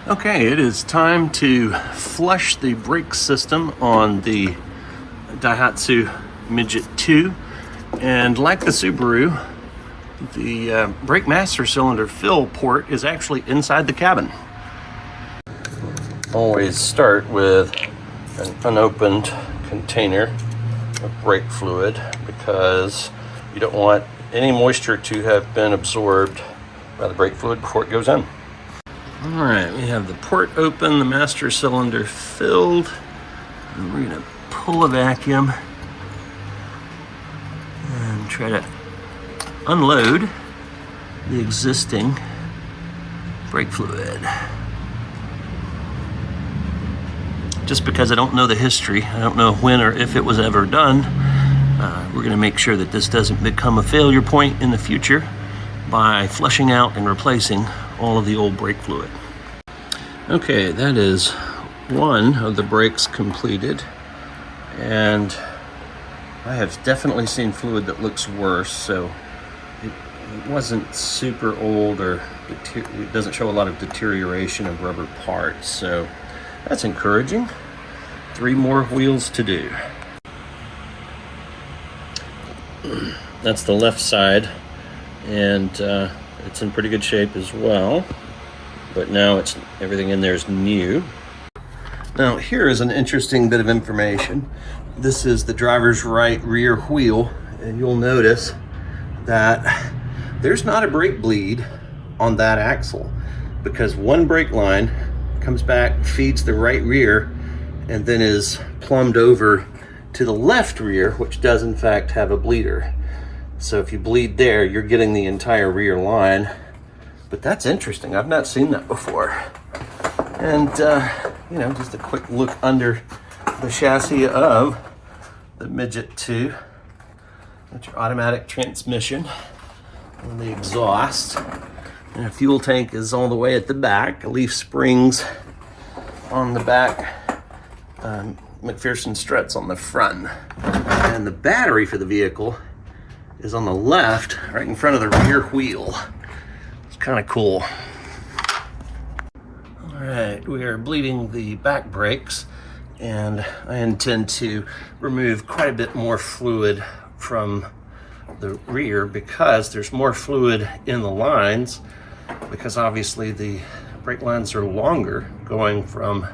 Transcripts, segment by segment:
Okay, it is time to flush the brake system on the Daihatsu Midget II. And like the Subaru, the brake master cylinder fill port is actually inside the cabin. Always start with an unopened container of brake fluid because you don't want any moisture to have been absorbed by the brake fluid before it goes in. All right, we have the port open, the master cylinder filled, and we're gonna pull a vacuum and try to unload the existing brake fluid. Just because I don't know the history, I don't know when or if it was ever done, we're gonna make sure that this doesn't become a failure point in the future by flushing out and replacing all of the old brake fluid. Okay, that is one of the brakes completed, and I have definitely seen fluid that looks worse, so it wasn't super old, or it doesn't show a lot of deterioration of rubber parts, so that's encouraging. 3 more wheels to do. That's the left side, and it's in pretty good shape as well, but now everything in there is new. Now here is an interesting bit of information. This is the driver's right rear wheel, and you'll notice that there's not a brake bleed on that axle, because one brake line comes back, feeds the right rear, and then is plumbed over to the left rear, which does in fact have a bleeder. So if you bleed there, you're getting the entire rear line. But that's interesting. I've not seen that before. And, just a quick look under the chassis of the Midget II. That's your automatic transmission and the exhaust. And a fuel tank is all the way at the back. Leaf springs on the back. McPherson struts on the front. And the battery for the vehicle is on the left, right in front of the rear wheel. It's kind of cool. All right, we are bleeding the back brakes, and I intend to remove quite a bit more fluid from the rear because there's more fluid in the lines, because obviously the brake lines are longer going from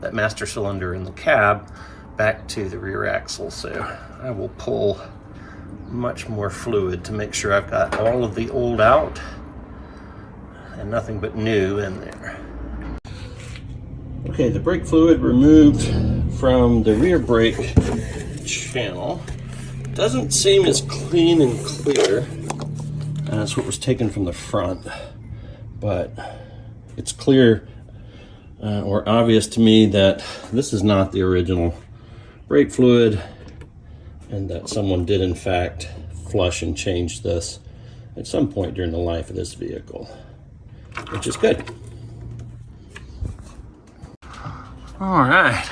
that master cylinder in the cab back to the rear axle. So I will pull much more fluid to make sure I've got all of the old out and nothing but new in there. Okay, the brake fluid removed from the rear brake channel doesn't seem as clean and clear as what was taken from the front, but it's clear or obvious to me that this is not the original brake fluid, and that someone did in fact flush and change this at some point during the life of this vehicle, which is good. All right,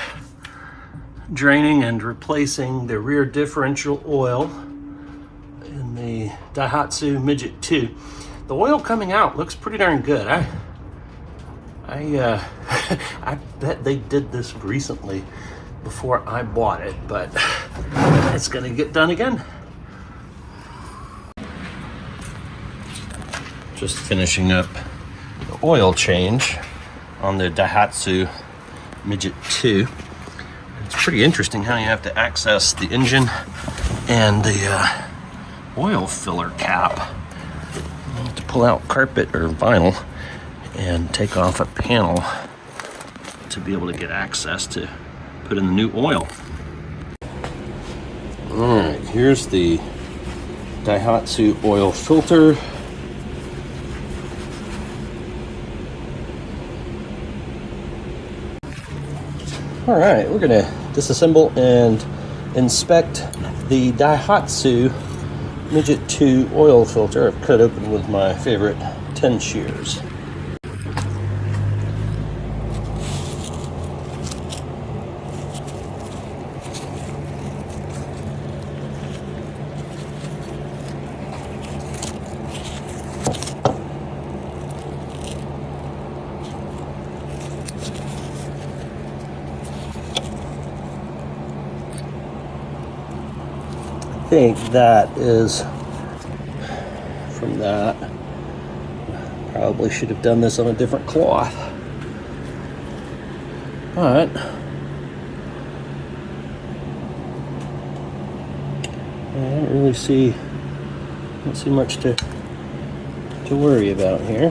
draining and replacing the rear differential oil in the Daihatsu Midget II. The oil coming out looks pretty darn good. I bet they did this recently before I bought it, but it's gonna get done again. Just finishing up the oil change on the Daihatsu Midget II. It's pretty interesting how you have to access the engine and the oil filler cap. You have to pull out carpet or vinyl and take off a panel to be able to get access to put in the new oil. All right, here's the Daihatsu oil filter. All right, we're gonna disassemble and inspect the Daihatsu Midget 2 oil filter. I've cut open with my favorite 10 shears. think that is from that. Probably should have done this on a different cloth. But I don't really see much to worry about here.